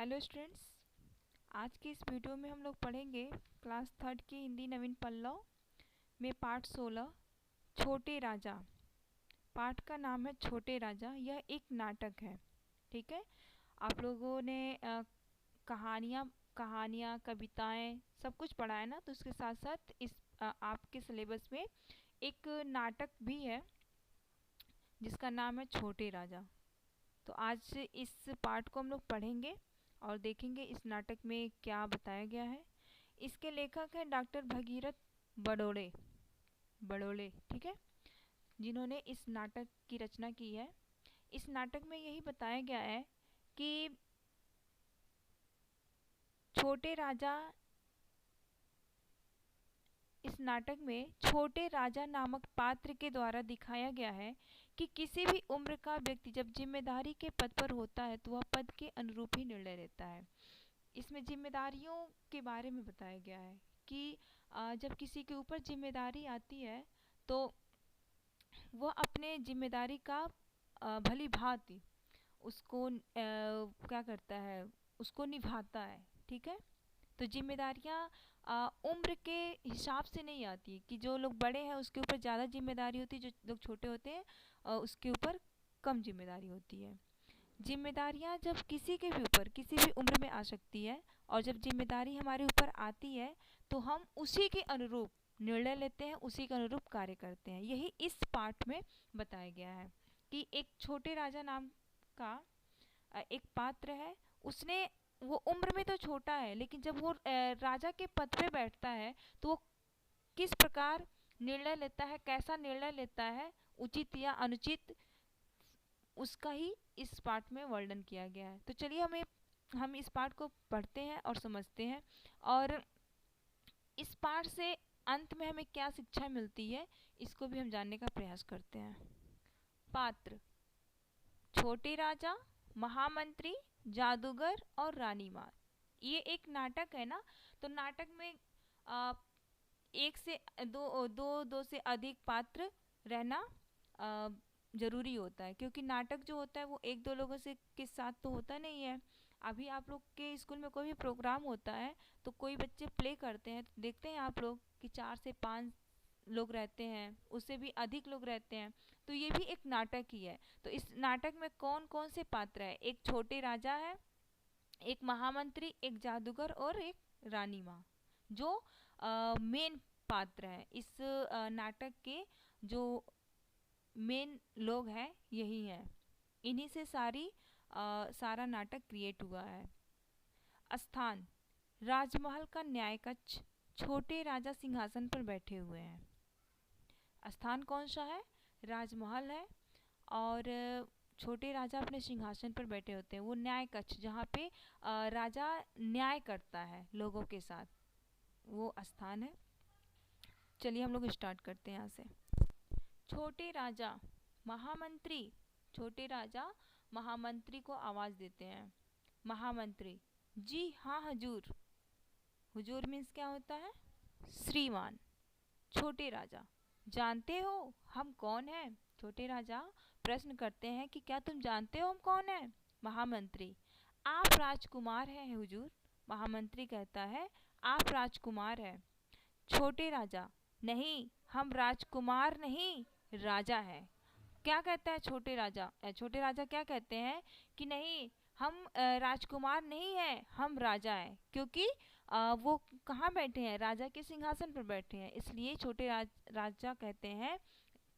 Hello students, आज के इस वीडियो में हम लोग पढ़ेंगे क्लास थर्ड की हिंदी नवीन पल्लव में पाठ 16 छोटे राजा। पाठ का नाम है छोटे राजा। यह एक नाटक है। ठीक है, आप लोगों ने कहानियाँ कविताएं सब कुछ पढ़ा है ना, तो उसके साथ साथ आपके सिलेबस में एक नाटक भी है जिसका नाम है छोटे राजा। तो आज इस पाठ को हम लोग पढ़ेंगे और देखेंगे इस नाटक में क्या बताया गया है। इसके लेखक हैं डॉक्टर भगीरथ बड़ोले बड़ोले ठीक है, जिन्होंने इस नाटक की रचना की है। इस नाटक में यही बताया गया है कि छोटे राजा, इस नाटक में छोटे राजा नामक पात्र के द्वारा दिखाया गया है कि किसी भी उम्र का व्यक्ति जब जिम्मेदारी के पद पर होता है तो वह पद के अनुरूप ही निर्णय लेता है। इसमें जिम्मेदारियों के बारे में बताया गया है कि जब किसी के ऊपर जिम्मेदारी आती है तो वह अपने जिम्मेदारी का भली भांति उसको क्या करता है, उसको निभाता है। ठीक है, तो जिम्मेदारियाँ उम्र के हिसाब से नहीं आती कि जो लोग बड़े हैं उसके ऊपर ज़्यादा जिम्मेदारी होती है, जो लोग छोटे होते हैं उसके ऊपर कम जिम्मेदारी होती है। जिम्मेदारियाँ जब किसी के भी ऊपर किसी भी उम्र में आ सकती है और जब जिम्मेदारी हमारे ऊपर आती है तो हम उसी के अनुरूप निर्णय लेते हैं, उसी के अनुरूप कार्य करते हैं। यही इस पाठ में बताया गया है कि एक छोटे राजा नाम का एक पात्र है। उसने, वो उम्र में तो छोटा है लेकिन जब वो राजा के पद पे बैठता है तो वो किस प्रकार निर्णय लेता है, कैसा निर्णय लेता है, उचित या अनुचित, उसका ही इस पाठ में वर्णन किया गया है। तो चलिए हम इस पाठ को पढ़ते हैं और समझते हैं और इस पाठ से अंत में हमें क्या शिक्षा मिलती है इसको भी हम जानने का प्रयास करते हैं। पात्र: छोटे राजा, महामंत्री, जादूगर और रानी माँ। ये एक नाटक है ना, तो नाटक में आ, एक से दो से अधिक पात्र रहना जरूरी होता है, क्योंकि नाटक जो होता है वो एक दो लोगों से के साथ तो होता नहीं है। अभी आप लोग के स्कूल में कोई भी प्रोग्राम होता है तो कोई बच्चे प्ले करते हैं, तो देखते हैं आप लोग कि 4 से 5 लोग रहते हैं, उससे भी अधिक लोग रहते हैं। तो ये भी एक नाटक ही है। तो इस नाटक में कौन कौन से पात्र है? एक छोटे राजा है, एक महामंत्री, एक जादूगर और एक रानी माँ, जो मेन पात्र है। इस नाटक के जो मेन लोग हैं यही हैं, इन्हीं से सारा नाटक क्रिएट हुआ है। स्थान: राजमहल का न्याय कक्ष। छोटे राजा सिंहासन पर बैठे हुए हैं। स्थान कौन सा है? राजमहल है और छोटे राजा अपने सिंहासन पर बैठे होते हैं। वो न्याय कक्ष जहाँ पे राजा न्याय करता है लोगों के साथ, वो स्थान है। चलिए हम लोग स्टार्ट करते हैं यहाँ से। छोटे राजा, महामंत्री। छोटे राजा महामंत्री को आवाज़ देते हैं। महामंत्री: जी हाँ हजूर। हुजूर मीन्स क्या होता है? श्रीमान। छोटे राजा: जानते हो हम कौन हैं? छोटे राजा प्रश्न करते हैं कि क्या तुम जानते हो हम कौन हैं? महामंत्री: आप राजकुमार हैं हुजूर। महामंत्री कहता है आप राजकुमार हैं। छोटे राजा: नहीं, हम राजकुमार नहीं, राजा है। क्या कहता है छोटे राजा? छोटे राजा क्या कहते हैं कि नहीं, हम राजकुमार नहीं हैं, हम राजा हैं। क्योंकि वो कहाँ बैठे हैं? राजा के सिंहासन पर बैठे हैं, इसलिए छोटे राजा कहते हैं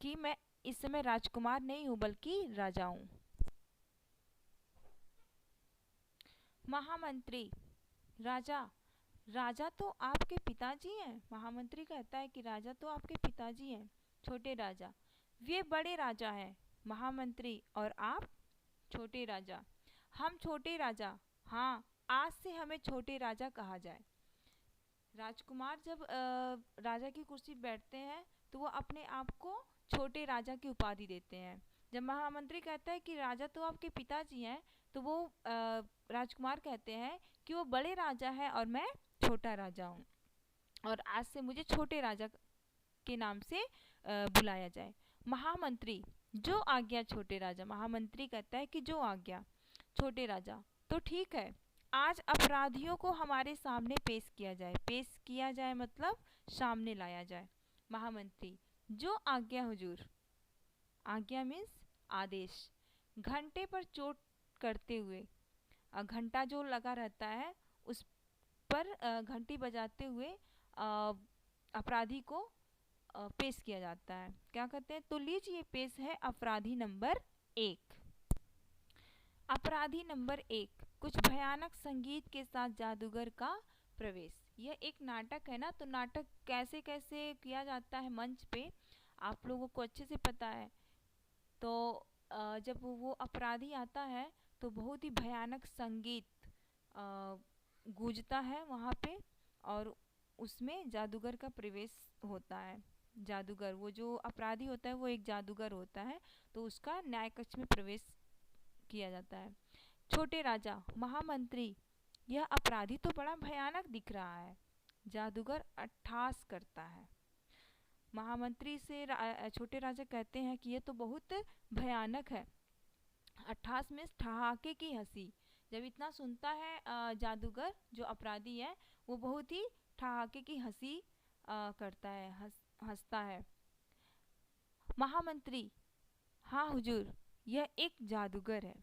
कि मैं इस समय राजकुमार नहीं हूँ बल्कि राजा हूँ। महामंत्री: राजा, राजा तो आपके पिताजी हैं। महामंत्री कहता है कि राजा तो आपके पिताजी हैं। छोटे राजा: वे बड़े राजा हैं। महामंत्री: और आप? छोटे राजा: हम छोटे राजा, हाँ, आज से हमें छोटे राजा कहा जाए। राजकुमार जब राजा की कुर्सी बैठते हैं तो वो अपने आप को छोटे राजा की उपाधि देते हैं। जब महामंत्री कहता है कि राजा तो आपके पिताजी हैं, तो वो राजकुमार कहते हैं कि वो बड़े राजा है और मैं छोटा राजा हूँ, और आज से मुझे छोटे राजा के नाम से बुलाया जाए। महामंत्री: जो आज्ञा छोटे राजा। महामंत्री कहता है कि जो आज्ञा। छोटे राजा: तो ठीक है, आज अपराधियों को हमारे सामने पेश किया जाए। पेश किया जाए मतलब सामने लाया जाए। महामंत्री, जो आज्ञा हुजूर। आज्ञा मीन्स आदेश। घंटे पर चोट करते हुए, घंटा जो लगा रहता है उस पर घंटी बजाते हुए अपराधी को पेश किया जाता है। क्या कहते हैं? तो लीजिए पेश है अपराधी नंबर 1। अपराधी नंबर 1, कुछ भयानक संगीत के साथ जादूगर का प्रवेश। यह एक नाटक है ना, तो नाटक कैसे कैसे किया जाता है मंच पे आप लोगों को अच्छे से पता है। तो जब वो अपराधी आता है तो बहुत ही भयानक संगीत गूंजता है वहाँ पे, और उसमें जादूगर का प्रवेश होता है। जादूगर, वो जो अपराधी होता है वो एक जादूगर होता है, तो उसका न्याय कक्ष में प्रवेश किया जाता है। छोटे राजा, महामंत्री, यह अपराधी तो बड़ा भयानक दिख रहा है। जादूगर अट्ठास करता है। महामंत्री से छोटे राजा कहते हैं कि ये तो बहुत भयानक है। अट्ठास में ठहाके की हंसी। जब इतना सुनता है जादूगर जो अपराधी है, वो बहुत ही ठहाके की हंसी करता है, हंसता है। महामंत्री, हाँ हुजूर, यह एक जादूगर है।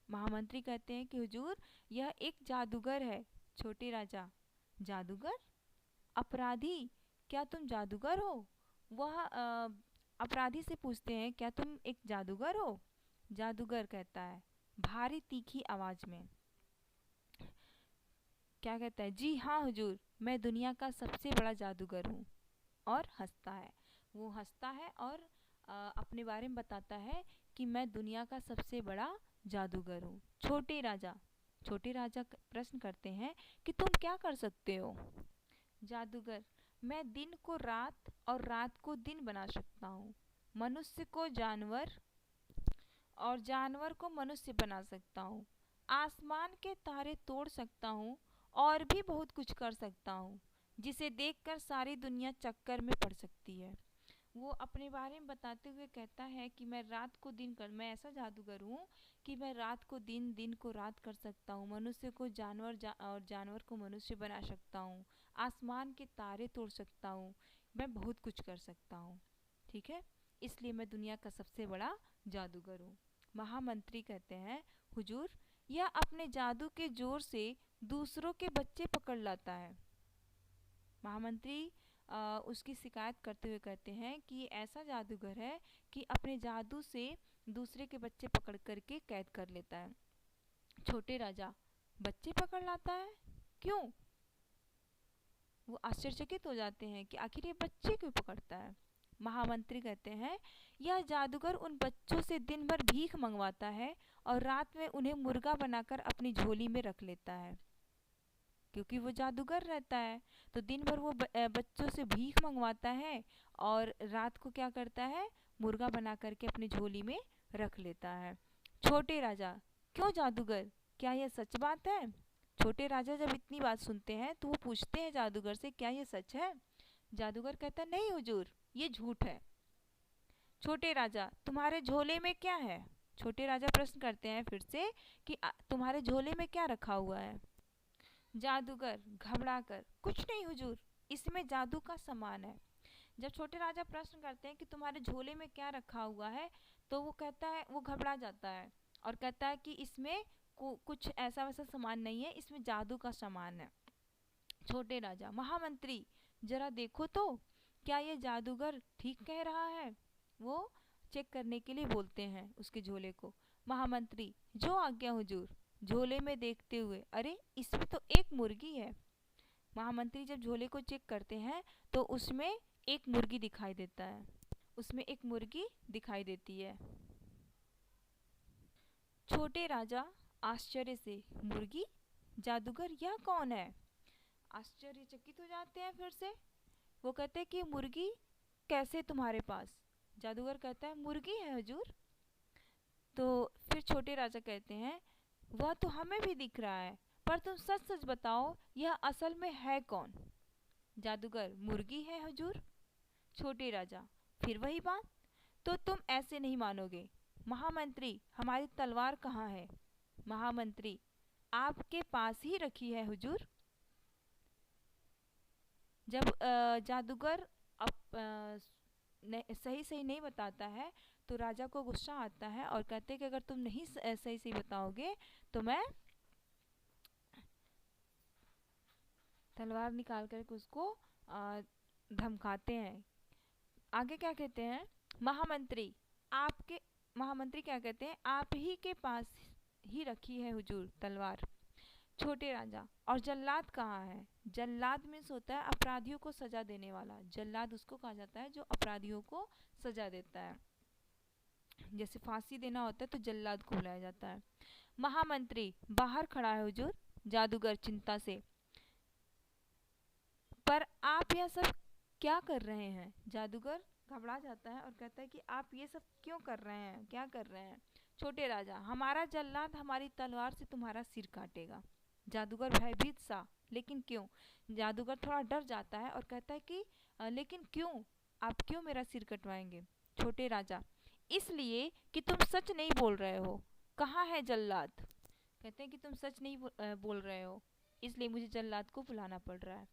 महामंत्री कहते हैं कि हुजूर यह एक जादूगर है। छोटे राजा, जादूगर? अपराधी, क्या तुम जादूगर हो? वह अपराधी से पूछते हैं, क्या तुम एक जादूगर हो? जादूगर कहता है भारी तीखी आवाज में, क्या कहता है? जी हाँ हुजूर, मैं दुनिया का सबसे बड़ा जादूगर हूँ। और हंसता है। वो हंसता है और अपने बारे में बताता है कि मैं दुनिया का सबसे बड़ा जादूगर हूँ। छोटे राजा प्रश्न करते हैं कि तुम क्या कर सकते हो? जादूगर, मैं दिन को रात और रात को दिन बना सकता हूँ। मनुष्य को जानवर और जानवर को मनुष्य बना सकता हूँ। आसमान के तारे तोड़ सकता हूँ और भी बहुत कुछ कर सकता हूँ, जिसे देखकर सारी दुनिया चक्कर में पड़ सकती है। वो अपने बारे में बताते हुए कहता है कि मैं ऐसा जादूगर हूँ कि मैं रात को दिन, दिन को रात कर सकता हूँ, मनुष्य को जानवर और जानवर को मनुष्य बना सकता हूँ, आसमान के तारे तोड़ सकता हूँ, मैं बहुत कुछ कर सकता हूँ। ठीक है, इसलिए मैं दुनिया का सबसे बड़ा जादूगर हूँ। महामंत्री कहते हैं, हुजूर, यह अपने जादू के जोर से दूसरों के बच्चे पकड़ लाता है। महामंत्री उसकी शिकायत करते हुए कहते हैं कि ऐसा जादूगर है कि अपने जादू से दूसरे के बच्चे पकड़ करके कैद कर लेता है। छोटे राजा, बच्चे पकड़ लाता है? क्यों? वो आश्चर्यचकित हो जाते हैं कि आखिर ये बच्चे क्यों पकड़ता है। महामंत्री कहते हैं, यह जादूगर उन बच्चों से दिन भर भीख मंगवाता है और रात में उन्हें मुर्गा बनाकर अपनी झोली में रख लेता है। क्योंकि वो जादूगर रहता है तो दिन भर वो बच्चों से भीख मंगवाता है और रात को क्या करता है? मुर्गा बना करके अपनी झोली में रख लेता है। छोटे राजा, क्यों जादूगर, क्या यह सच बात है? छोटे राजा जब इतनी बात सुनते हैं तो वो पूछते हैं जादूगर से, क्या ये सच है? जादूगर कहता है, नहीं हुजूर, ये झूठ है। छोटे राजा, तुम्हारे झोले में क्या है? छोटे राजा प्रश्न करते हैं फिर से कि तुम्हारे झोले में क्या रखा हुआ है? जादूगर घबरा कर, कुछ नहीं हुजूर, इसमें जादू का सामान है। जब छोटे राजा प्रश्न करते हैं कि तुम्हारे झोले में क्या रखा हुआ है, तो वो कहता है, वो घबरा जाता है और कहता है कि इसमें कुछ ऐसा वैसा सामान नहीं है, इसमें जादू का सामान है। छोटे राजा, महामंत्री, जरा देखो तो, क्या ये जादूगर ठीक कह रहा है? वो चेक करने के लिए बोलते हैं उसके झोले को। महामंत्री, जो आज्ञा हुजूर। झोले में देखते हुए, अरे इसमें तो एक मुर्गी है। महामंत्री जब झोले को चेक करते हैं तो उसमें एक मुर्गी दिखाई देता है। उसमें एक मुर्गी दिखाई देती है। छोटे राजा आश्चर्य से, मुर्गी? जादूगर, यह कौन है? आश्चर्यचकित हो जाते हैं फिर से। वो कहते हैं कि मुर्गी कैसे तुम्हारे पास? जादूगर कहता है, मुर्गी है हुजूर। तो फिर छोटे राजा कहते हैं, वह तो हमें भी दिख रहा है, पर तुम सच सच बताओ, यह असल में है कौन? जादूगर, मुर्गी है हुजूर। छोटे राजा, फिर वही बात, तो तुम ऐसे नहीं मानोगे। महामंत्री, हमारी तलवार कहाँ है? महामंत्री, आपके पास ही रखी है हुजूर। जब जादूगर सही सही नहीं बताता है तो राजा को गुस्सा आता है और कहते हैं कि अगर तुम नहीं सही सही बताओगे तो मैं तलवार निकाल कर उसको धमकाते हैं। आगे क्या कहते हैं, महामंत्री आपके महामंत्री क्या कहते हैं, आप ही के पास ही रखी है हुजूर तलवार। छोटे राजा, और जल्लाद कहाँ है? जल्लाद मीन्स होता है अपराधियों को सजा देने वाला। जल्लाद उसको कहा जाता है जो अपराधियों को सजा देता है। जैसे फांसी देना होता है तो जल्लाद को बुलाया जाता है। महामंत्री बाहर खड़ा है हुजूर। जादूगर चिंता से, पर आप यह सब क्या कर रहे हैं? जादूगर घबरा जाता है और कहता है कि आप ये सब क्यों कर रहे हैं, क्या कर रहे हैं? छोटे राजा, हमारा जल्लाद हमारी तलवार से तुम्हारा सिर काटेगा। जादूगर भयभीत सा, लेकिन क्यों? जादूगर थोड़ा डर जाता है और कहता है कि लेकिन क्यों, आप क्यों मेरा सिर कटवाएंगे? छोटे राजा, इसलिए कि तुम सच नहीं बोल रहे हो। कहाँ है जल्लाद? कहते हैं कि तुम सच नहीं बोल रहे हो, इसलिए मुझे जल्लाद को बुलाना पड़ रहा है।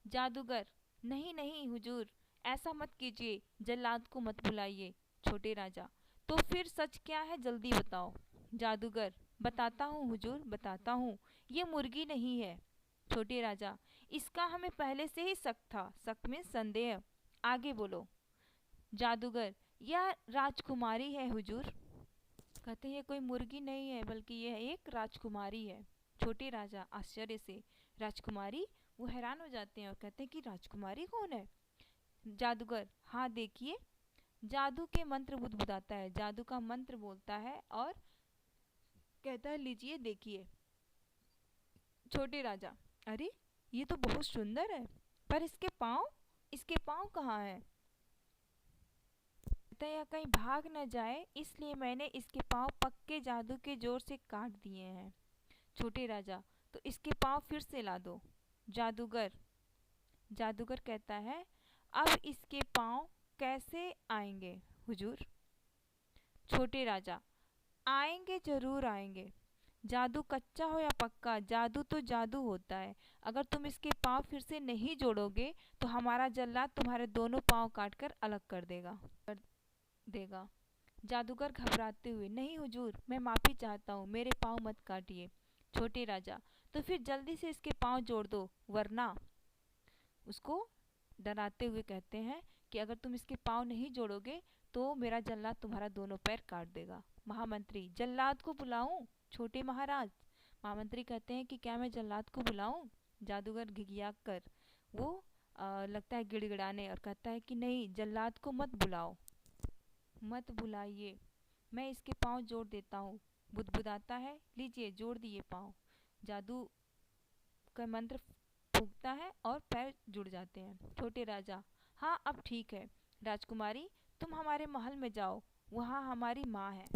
जादूगर, नहीं नहीं हुजूर, ऐसा मत कीजिए, जल्लाद को मत बुलाइए। छोटे राजा, तो फिर सच क्या है, जल्दी बताओ। जादूगर, बताता हूँ हुजूर, बताता हूँ, ये मुर्गी नहीं है। छोटे राजा, इसका हमें पहले से ही शक था। शक में संदेह, आगे बोलो। जादूगर, यह राजकुमारी है हुजूर। कहते हैं ये कोई मुर्गी नहीं है बल्कि यह एक राजकुमारी है। छोटे राजा आश्चर्य से, राजकुमारी? वो हैरान हो जाते हैं और कहते हैं कि राजकुमारी कौन है? जादूगर, हाँ देखिए। जादू के मंत्र बुदबुदाता है, जादू का मंत्र बोलता है और कहता है लीजिए देखिए। छोटे राजा, अरे ये तो बहुत सुंदर है, पर इसके पाँव कहाँ हैं? कहता है यह कहीं भाग न जाए इसलिए मैंने इसके पाँव पक्के जादू के जोर से काट दिए हैं। छोटे राजा, तो इसके पाँव फिर से ला दो। जादूगर जादूगर कहता है, अब इसके पाँव कैसे आएंगे हुजूर? छोटे राजा, आएंगे जरूर आएंगे। जादू कच्चा हो या पक्का, जादू तो जादू होता है। अगर तुम इसके पाँव फिर से नहीं जोड़ोगे तो हमारा जल्लाद तुम्हारे दोनों पाँव काट कर अलग कर देगा। जादूगर घबराते हुए, नहीं हुजूर, मैं माफ़ी चाहता हूँ, मेरे पाँव मत काटिए। छोटे राजा, तो फिर जल्दी से इसके पाँव जोड़ दो, वरना उसको डराते हुए कहते हैं कि अगर तुम इसके पाँव नहीं जोड़ोगे तो मेरा जल्लाद तुम्हारा दोनों पैर काट देगा। महामंत्री, जल्लाद को बुलाऊं? छोटे महाराज। महामंत्री कहते हैं कि क्या मैं जल्लाद को बुलाऊं? जादूगर घिघिया कर वो लगता है गिड़गिड़ाने और कहता है कि नहीं, जल्लाद को मत बुलाओ, मत बुलाइए, मैं इसके पाँव जोड़ देता हूँ। बुदबुदाता है, लीजिए जोड़ दिए पाँव। जादू का मंत्र फूंकता है और पैर जुड़ जाते हैं। छोटे राजा, हाँ अब ठीक है। राजकुमारी, तुम हमारे महल में जाओ, वहाँ हमारी माँ है,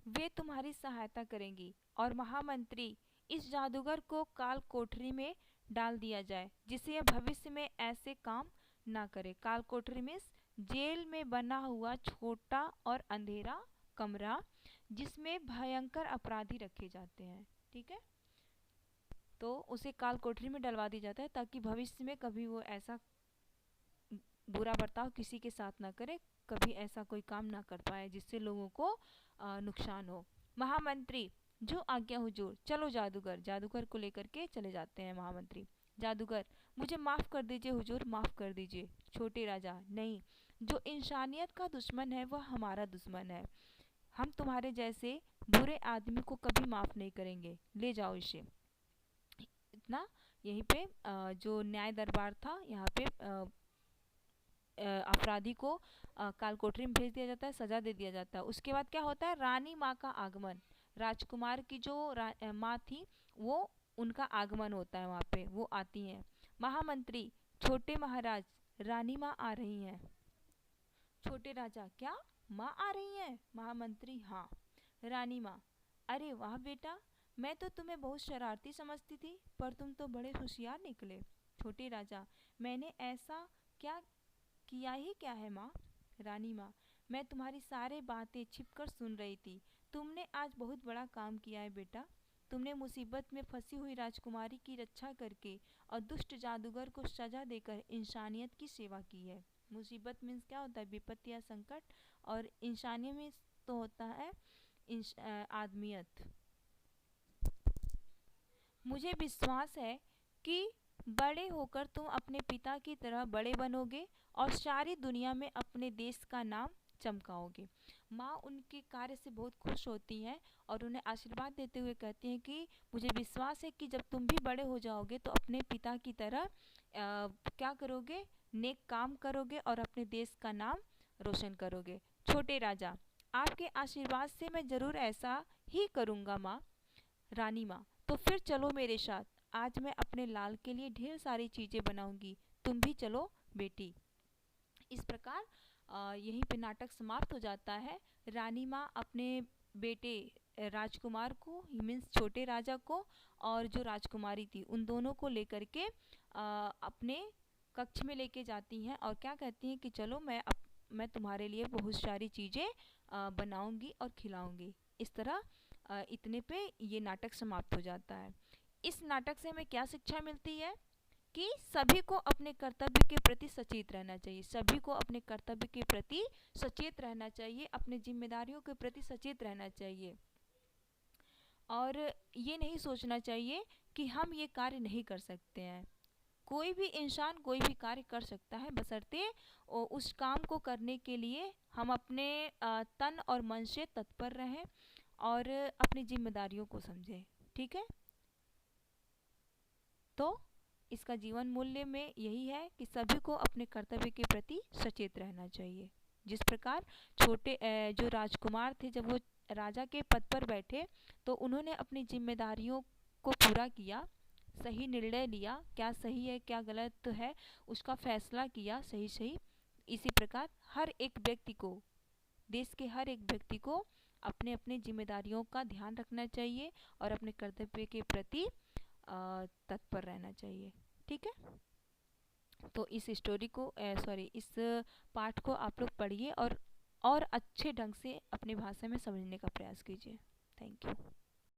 वे तुम्हारी सहायता करेंगी। और महामंत्री, इस जादूगर को काल कोठरी में डाल दिया जाए जिससे यह भविष्य में ऐसे काम ना करे। काल कोठरी में जेल में बना हुआ छोटा और अंधेरा कमरा जिसमें भयंकर अपराधी रखे जाते हैं, ठीक है? तो उसे काल कोठरी में डलवा दिया जाता है ताकि भविष्य में कभी वो ऐसा बुरा बर्ताव किसी के साथ ना करे, कभी ऐसा कोई काम ना कर पाए जिससे लोगों को नुकसान हो। महामंत्री, जो आज्ञा हुजूर। चलो जादूगर, जादूगर को लेकर के चले जाते हैं महामंत्री। जादूगर, मुझे माफ़ कर दीजिए हुजूर, माफ़ कर दीजिए। छोटे राजा, नहीं, जो इंसानियत का दुश्मन है वह हमारा दुश्मन है। हम तुम्हारे जैसे बुरे आदमी को कभी माफ़ नहीं करेंगे, ले जाओ इसे। इतना यहीं पे जो न्याय दरबार था यहाँ पे अपराधी को काल कोठरी में भेज दिया जाता है, सजा दे दिया जाता है। उसके बाद क्या होता है, रानी माँ का आगमन। राजकुमार की जो माँ थी वो उनका आगमन होता है, वहाँ पे वो आती हैं। महामंत्री, छोटे महाराज, रानी माँ आ रही हैं। छोटे राजा, क्या माँ आ रही हैं? महामंत्री, हाँ रानी माँ। अरे वाह बेटा, मैं तो तुम्हें बहुत शरारती समझती थी पर तुम तो बड़े होशियार निकले। छोटे राजा, मैंने ऐसा क्या किया ही क्या है माँ? रानी माँ, मैं तुम्हारी सारी बातें छिपकर सुन रही थी। तुमने आज बहुत बड़ा काम किया है बेटा। तुमने मुसीबत में फंसी हुई राजकुमारी की रक्षा करके और दुष्ट जादूगर को सजा देकर इंसानियत की सेवा की है। मुसीबत मीन्स क्या होता है? विपत्ति या संकट। और इंसानियत मीन्स तो होता है आदमियत। मुझे विश्वास है कि बड़े होकर तुम अपने पिता की तरह बड़े बनोगे और सारी दुनिया में अपने देश का नाम चमकाओगे। माँ उनके कार्य से बहुत खुश होती हैं और उन्हें आशीर्वाद देते हुए कहती हैं कि मुझे विश्वास है कि जब तुम भी बड़े हो जाओगे तो अपने पिता की तरह क्या करोगे? नेक काम करोगे और अपने देश का नाम रोशन करोगे। छोटे राजा, आपके आशीर्वाद से मैं ज़रूर ऐसा ही करूँगा माँ। रानी माँ, तो फिर चलो मेरे साथ। आज मैं अपने लाल के लिए ढेर सारी चीज़ें बनाऊंगी, तुम भी चलो बेटी। इस प्रकार यहीं पे नाटक समाप्त हो जाता है। रानी माँ अपने बेटे राजकुमार को, मीन्स छोटे राजा को, और जो राजकुमारी थी उन दोनों को लेकर के अपने कक्ष में लेके जाती हैं और क्या कहती हैं कि चलो मैं तुम्हारे लिए बहुत सारी चीज़ें बनाऊंगी और खिलाऊंगी। इस तरह इतने पे ये नाटक समाप्त हो जाता है। इस नाटक से हमें क्या शिक्षा मिलती है? कि सभी को अपने कर्तव्य के प्रति सचेत रहना चाहिए। सभी को अपने कर्तव्य के प्रति सचेत रहना चाहिए, अपने जिम्मेदारियों के प्रति सचेत रहना चाहिए। और ये नहीं सोचना चाहिए कि हम ये कार्य नहीं कर सकते हैं। कोई भी इंसान कोई भी कार्य कर सकता है, बशर्ते उस काम को करने के लिए हम अपने तन और मन से तत्पर रहें और अपनी जिम्मेदारियों को समझें। ठीक है, तो इसका जीवन मूल्य में यही है कि सभी को अपने कर्तव्य के प्रति सचेत रहना चाहिए। जिस प्रकार छोटे जो राजकुमार थे, जब वो राजा के पद पर बैठे तो उन्होंने अपनी जिम्मेदारियों को पूरा किया, सही निर्णय लिया, क्या सही है क्या गलत है उसका फैसला किया सही सही। इसी प्रकार हर एक व्यक्ति को, देश के हर एक व्यक्ति को अपने अपने जिम्मेदारियों का ध्यान रखना चाहिए और अपने कर्तव्य के प्रति तत्पर रहना चाहिए। ठीक है, तो इस स्टोरी को इस पाठ को आप लोग पढ़िए और अच्छे ढंग से अपनी भाषा में समझने का प्रयास कीजिए। Thank you.